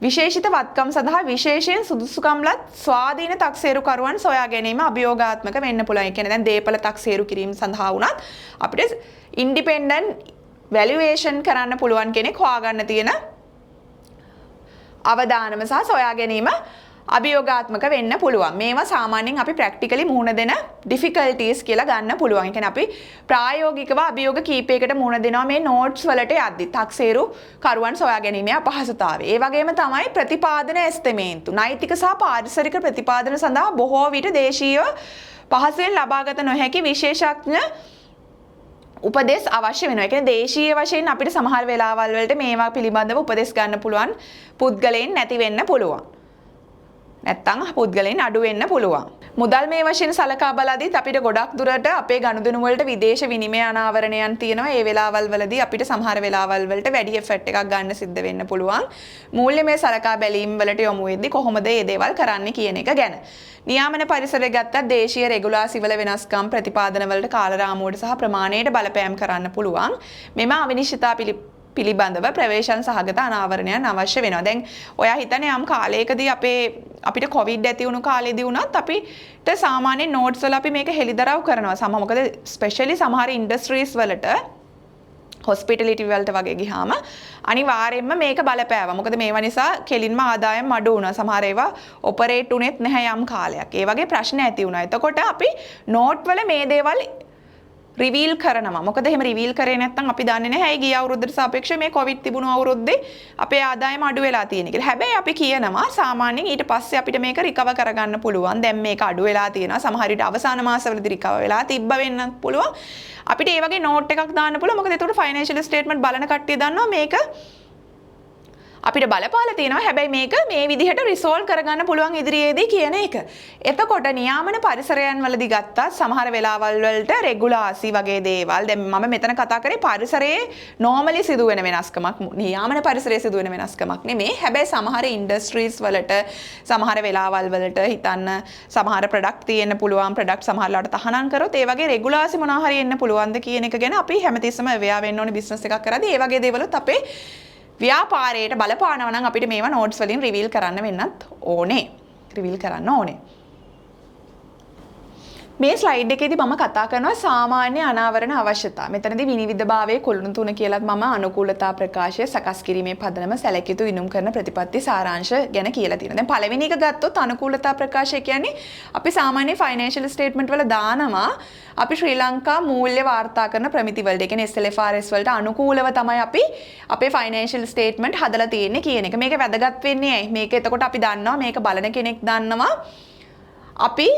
විශේෂිත වත්කම් සඳහා විශේෂයෙන් සුදුසුකම්ලත් ස්වාධීන තක්සේරුකරුවන් සොයා ගැනීම අභියෝගාත්මක වෙන්න පුළුවන්. ඒ කියන්නේ දැන් දේපල තක්සේරු කිරීම සඳහා වුණත් අපිට ඉන්ඩිපෙන්ඩන්ට් වැලියුේෂන් කරන්න පුළුවන් කෙනෙක් හොයාගන්න තියෙන අවදානම සහ සොයා ගැනීම අභියෝගාත්මක වෙන්න පුළුවන්. මේවා සාමාන්‍යයෙන් අපි ප්‍රැක්ටිකලි මුහුණ දෙන ඩිෆිකල්ටිස් කියලා ගන්න පුළුවන්. ඒ කියන්නේ අපි ප්‍රායෝගිකව අභියෝග කීපයකට මුහුණ දෙනවා මේ නෝට්ස් වලට යද්දි. තක්සේරු කරුවන් සොයා ගැනීමේ අපහසුතාවය. ඒ වගේම තමයි ප්‍රතිපාදන එස්තමේන්තු. නෛතික සහ පාරිසරික ප්‍රතිපාදන සඳහා බොහෝ විට දේශීය පහසුවෙන් ලබාගත නොහැකි විශේෂඥ උපදෙස් අවශ්‍ය වෙනවා. ඒ කියන්නේ දේශීය වශයෙන් අපිට සමහර වෙලාවල් වලට මේවා පිළිබඳව උපදෙස් ගන්න පුළුවන් පුද්ගලයන් නැති වෙන්න පුළුවන්. නැත්තම් පුද්ගලයන් අඩු වෙන්න පුළුවන්. මුදල් මේ වශයෙන් සලකා බලද්දිත් අපිට ගොඩක් දුරට අපේ ගනුදෙනු වලට විදේශ විනිමය අනාවරණයන් තියෙනවා. ඒ වෙලාවල් වලදී අපිට සමහර වෙලාවල් වලට වැඩි එෆෙක්ට් එකක් ගන්න සිද්ධ වෙන්න පුළුවන්. මූල්‍යමය සලකා බැලීම් වලට යොමු වෙද්දී කොහොමද මේ දේවල් කරන්නේ කියන එක ගැන. නියාමන පරිසරය ගත්තත් දේශීය රෙගුලාසි වල වෙනස්කම් ප්‍රතිපාදන වලට කාලරාමුවට සහ ප්‍රමාණයට බලපෑම් කරන්න පුළුවන්. මෙම අවිනිශ්චිතතා පිළිබඳව ප්‍රවේශම් සහගත අනාවරණයන් අවශ්‍ය වෙනවා. දැන් ඔයා හිතන්නේ යම් කාලයකදී අපිට කොවිඩ් ඇති වුණු කාලෙදී වුණත් අපිට සාමාන්‍ය නෝට්ස් වල අපි මේක හෙළිදරව් කරනවා. මොකද ස්පෙෂලි සමහර ඉන්ඩස්ට්‍රීස් වලට හොස්පිටලිටි වලට වගේ ගියාම අනිවාර්යයෙන්ම මේක බලපෑවා. මොකද මේවා නිසා කෙලින්ම ආදායම් අඩු වුණා. සමහර ඒවා ඔපරේට් උනේත් නැහැ යම් කාලයක්. ඒ වගේ ප්‍රශ්න ඇති වුණා. එතකොට අපි නෝට් වල මේ දේවල් රිවීල් කරනවා. මොකද එහෙම රිවීල් කරේ නැත්නම් අපි දන්නේ නැහැ ගිය අවුරුද්දට සාපේක්ෂව මේ කොවිඩ් තිබුණු අවුරුද්දේ අපේ ආදායම අඩු වෙලා තියෙන කියලා. හැබැයි අපි කියනවා සාමාන්‍යයෙන් ඊට පස්සේ අපිට මේක රිකවර් කරගන්න පුළුවන්. දැන් මේක අඩු වෙලා තියෙනවා. සමහර විට අවසාන මාසවලදී රිකවර් වෙලා තිබ්බ වෙන්නත් පුළුවන්. අපිට ඒ වගේ නෝට් එකක් දාන්න පුළුවන්. මොකද එතකොට ෆයිනෑන්ෂියල් ස්ටේට්මන්ට් බලන කට්ටිය දන්නවා මේක අපිට බලපාලා තියෙනවා. හැබැයි මේක මේ විදිහට රිසෝල්ව් කරගන්න පුළුවන් ඉදිරියේදී කියන එක. එතකොට නියාමන පරිසරයන් වලදී ගත්තත් සමහර වෙලාවල් වලට රෙගුලාසි වගේ දේවල් දැන් මම මෙතන කතා කරේ පරිසරයේ නෝමලි සිදුවෙන වෙනස්කමක් නියාමන පරිසරයේ සිදුවෙන වෙනස්කමක් නෙමෙයි. හැබැයි සමහර ඉන්ඩස්ට්‍රීස් වලට සමහර වෙලාවල් වලට හිතන්න සමහර ප්‍රොඩක්ට් තියෙන්න පුළුවන් ප්‍රොඩක්ට් සමහරලාට තහනම් කරොත් ඒ වගේ රෙගුලාසි මොනවා හරි එන්න පුළුවන්ද කියන එක ගැන අපි හැමතිස්සම අවෙයා වෙන්න ඕනේ බිස්නස් එකක් කරද්දී. ඒ වගේ දේවලුත් අපේ ව්‍යාපාරයට බලපානවා නම් අපිට මේවා නෝට්ස් වලින් රිවීල් කරන්න වෙන්නත් ඕනේ. රිවීල් කරන්න ඕනේ. මේ ස්ලයිඩ් එකේදී මම කතා කරනවා සාමාන්‍ය අනාවරණ අවශ්‍යතා. මෙතනදී විනිවිදභාවයේ කුළුණු තුන කියලාත් මම අනුකූලතා ප්‍රකාශය සකස් කිරීමේ පදනම සැලකියුතු ඉනුම් කරන ප්‍රතිපත්ති සාරාංශ ගැන කියලා තියෙනවා. දැන් පළවෙනි එක ගත්තොත් අනුකූලතා ප්‍රකාශය කියන්නේ අපි සාමාන්‍ය ෆයිනෑන්ෂියල් ස්ටේට්මන්ට් වල දානවා අපි ශ්‍රී ලංකා මූල්‍ය වාර්තා කරන ප්‍රමිති වලට, ඒ කියන්නේ SLFRS වලට අනුකූලව තමයි අපි අපේ ෆයිනෑන්ෂියල් ස්ටේට්මන්ට් හදලා තියෙන්නේ කියන එක. මේක වැදගත් වෙන්නේ ඇයි? මේක එතකොට අපි දන්නවා මේක බලන කෙනෙක් දන්නවා අපි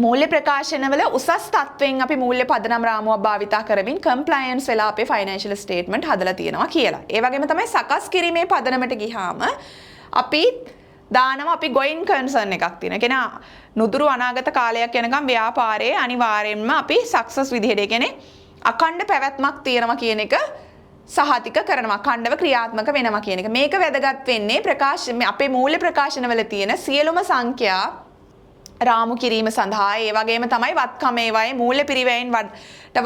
මූල්‍ය ප්‍රකාශනවල උසස් තත්වයෙන් අපි මූල්‍ය පදනම් රාමුවක් භාවිතා කරමින් කම්ප්ලයන්ස් වෙලා අපේ ෆයිනෑන්ෂියල් ස්ටේට්මන්ට් හදලා තියෙනවා කියලා. ඒ වගේම තමයි සකස් කිරීමේ පදනමට ගියාම අපි දානවා අපි going concern එකක් තියෙනවා. ඒ කියන්නේ නුදුරු අනාගත කාලයක් යනකම් ව්‍යාපාරයේ අනිවාර්යයෙන්ම අපි සක්සස් විදිහට, ඒ කියන්නේ අඛණ්ඩ පැවැත්මක් තියෙනවා කියන එක සහතික කරනවා, අඛණ්ඩව ක්‍රියාත්මක වෙනවා කියන එක. මේක වැදගත් වෙන්නේ අපේ මූල්‍ය ප්‍රකාශනවල තියෙන සියලුම සංඛ්‍යා රාමු කිරීම සඳහා. ඒ වගේම තමයි වත්කම ඒවායේ මූල්‍ය පිරිවැයෙන්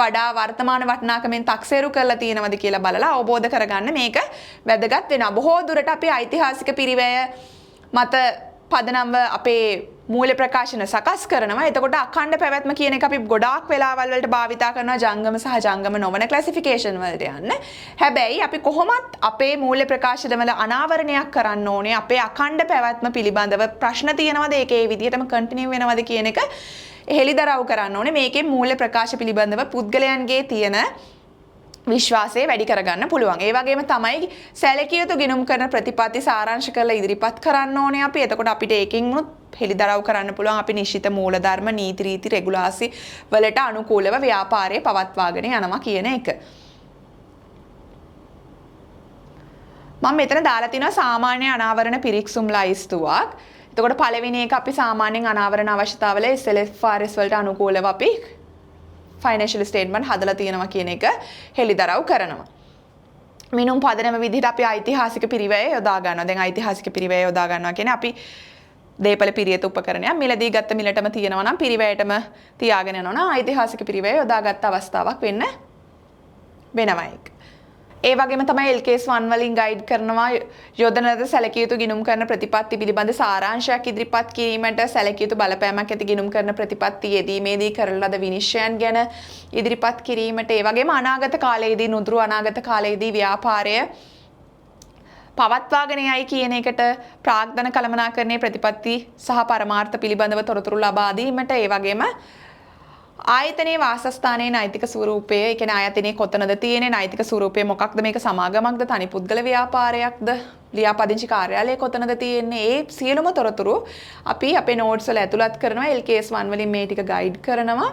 වඩා වර්තමාන වටිනාකමෙන් තක්සේරු කරලා තියෙනවද කියලා බලලා අවබෝධ කරගන්න මේක වැදගත් වෙනවා. බොහෝ දුරට අපි ඓතිහාසික පිරිවැය මත පදනම්ව අපේ මූල්‍ය ප්‍රකාශන සකස් කරනවා. එතකොට අඛණ්ඩ පැවැත්ම කියන එක අපි ගොඩාක් වෙලාවල් වලට භාවිතා කරනවා ජංගම සහ ජංගම නොවන ක්ලාසිෆිකේෂන් වලට යන්න. හැබැයි අපි කොහොමත් අපේ මූල්‍ය ප්‍රකාශන වල අනාවරණයක් කරන්න ඕනේ. අපේ අඛණ්ඩ පැවැත්ම පිළිබඳව ප්‍රශ්න තියෙනවද? ඒක ඒ විදිහටම කන්ටිනියු වෙනවද කියන එක හෙළිදරව් කරන්න ඕනේ. මේකේ මූල්‍ය ප්‍රකාශ පිළිබඳව පුද්ගලයන්ගේ තියෙන විශ්වාසය වැඩි කරගන්න පුළුවන්. ඒ වගේම තමයි සැලකිය යුතු ගිණුම් කරන ප්‍රතිපත්ති සාරාංශ කරලා ඉදිරිපත් කරන්න ඕනේ අපි. එතකොට අපිට ඒකෙන් උත් හෙළිදරව් කරන්න පුළුවන් අපි නිශ්චිත මූලධර්ම නීති රීති රෙගුලාසි වලට අනුකූලව ව්‍යාපාරය පවත්වාගෙන යනවා කියන එක. මම මෙතන දාලා තිනවා සාමාන්‍ය අනාවරණ පිරික්සුම් ලයිස්තුවක්. එතකොට පළවෙනි එක අපි සාමාන්‍යයෙන් අනාවරණ අවශ්‍යතාවල SLFRS වලට අනුකූලව අපි ෆයිනෑන්ෂියල් ස්ටේට්මන්ට් හදලා තියෙනවා කියන එක හෙළිදරව් කරනවා. මිනුම් පදනම විදිහට අපි ඓතිහාසික පිරිවැය යොදා ගන්නවා. දැන් ඓතිහාසික පිරිවැය යොදා ගන්නවා කියන්නේ අපි දේපල පිරියත උපකරණයක් මිලදී ගත්ත මිලටම තියෙනවා නම් පිරිවැයටම තියාගෙන යනවා නම් ඓතිහාසික පිරිවැය යොදාගත් අවස්ථාවක් වෙනවා ඒක. ඒ වගේම තමයි LKS 1 වලින් ගයිඩ් කරනවා යොදන ලද සැලකිය යුතු ගිණුම් කරන ප්‍රතිපත්ති පිළිබඳ සාරාංශයක් ඉදිරිපත් කිරීමට, සැලකිය යුතු බලපෑමක් ඇති ගිණුම් කරන ප්‍රතිපත්ති යෙදීමේදී කරන ලද විනිශ්චයන් ගැන ඉදිරිපත් කිරීමට, ඒ වගේම අනාගත කාලයේදී නුදුරු අනාගත කාලයේදී ව්‍යාපාරය පවත්වාගෙන යයි කියන එකට ප්‍රාග්ධන කළමනාකරණයේ ප්‍රතිපත්ති සහ පරමාර්ථ පිළිබඳව තොරතුරු ලබා දීමට, ඒ වගේම ආයතනයේ වාසස්ථානයේ නෛතික ස්වරූපය, ඒ කියන්නේ ආයතනයේ කොතනද තියෙන්නේ, නෛතික ස්වරූපය මොකක්ද, මේක සමාගමක්ද, තනි පුද්ගල ව්‍යාපාරයක්ද, ලියාපදිංචි කාර්යාලය කොතනද තියෙන්නේ, ඒ සියලුම තොරතුරු අපි අපේ නෝට්ස් වල ඇතුළත් කරනවා. LKS 1 වලින් මේ ටික ගයිඩ් කරනවා.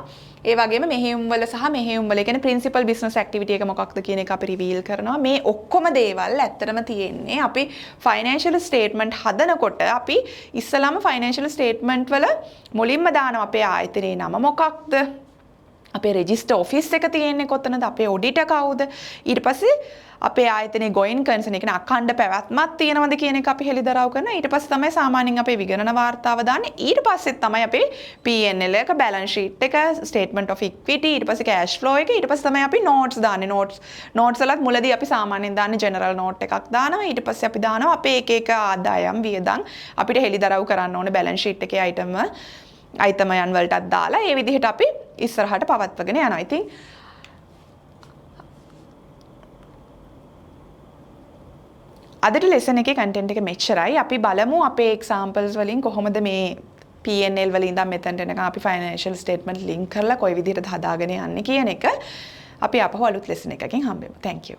ඒ වගේම මෙහෙයුම් වල සහ මෙහෙයුම් වල, ඒ කියන්නේ ප්‍රින්සිපල් බිස්නස් ඇක්ටිවිටි එක මොකක්ද කියන එක අපි රිවීල් කරනවා. මේ ඔක්කොම දේවල් ඇත්තටම තියෙන්නේ අපි ෆයිනෑන්ෂියල් ස්ටේට්මන්ට් හදනකොට අපි ඉස්සලාම ෆයිනෑන්ෂියල් ස්ටේට්මන්ට් වල මුලින්ම දානවා අපේ ආයතනයේ නම මොකක්ද, අපේ රෙජිස්ටර් ඔෆිස් එක තියෙන්නේ කොතනද, අපේ ඔඩිටර් කවුද, ඊට පස්සේ අපේ ආයතනයේ going concern, ඒ කියන්නේ අඛණ්ඩ පැවැත්මක් තියෙනවද කියන එක අපි හෙළිදරව් කරනවා. ඊට පස්සේ තමයි සාමාන්‍යයෙන් අපේ විගණන වාර්තාව දාන්නේ. ඊට පස්සේ තමයි අපේ P&L එක, balance sheet එක, statement of equity, ඊට පස්සේ cash flow එක, ඊට පස්සේ තමයි අපි notes දාන්නේ. notes වලත් මුලදී අපි සාමාන්‍යයෙන් දාන්නේ general note එකක් දානවා. ඊට පස්සේ අපි දානවා අපේ එක එක ආදායම් වියදම් අපිට හෙළිදරව් කරන්න ඕනේ balance sheet එකේ අයිතමයන් වලටත් දාලා ඒ විදිහට අපි ඉස්සරහට පවත්වගෙන යනවා. ඉතින් අදට ලෙසන් එකේ කන්ටෙන්ට් එක මෙච්චරයි. අපි බලමු අපේ එක්සැම්පල්ස් වලින් කොහොමද මේ P&L වල ඉඳන් මෙතනට එනකම් අපි financial statement link කරලා කොයි විදිහටද හදාගෙන යන්නේ කියන එක අපි ආපහු අලුත් lesson එකකින් හම්බෙමු. Thank you.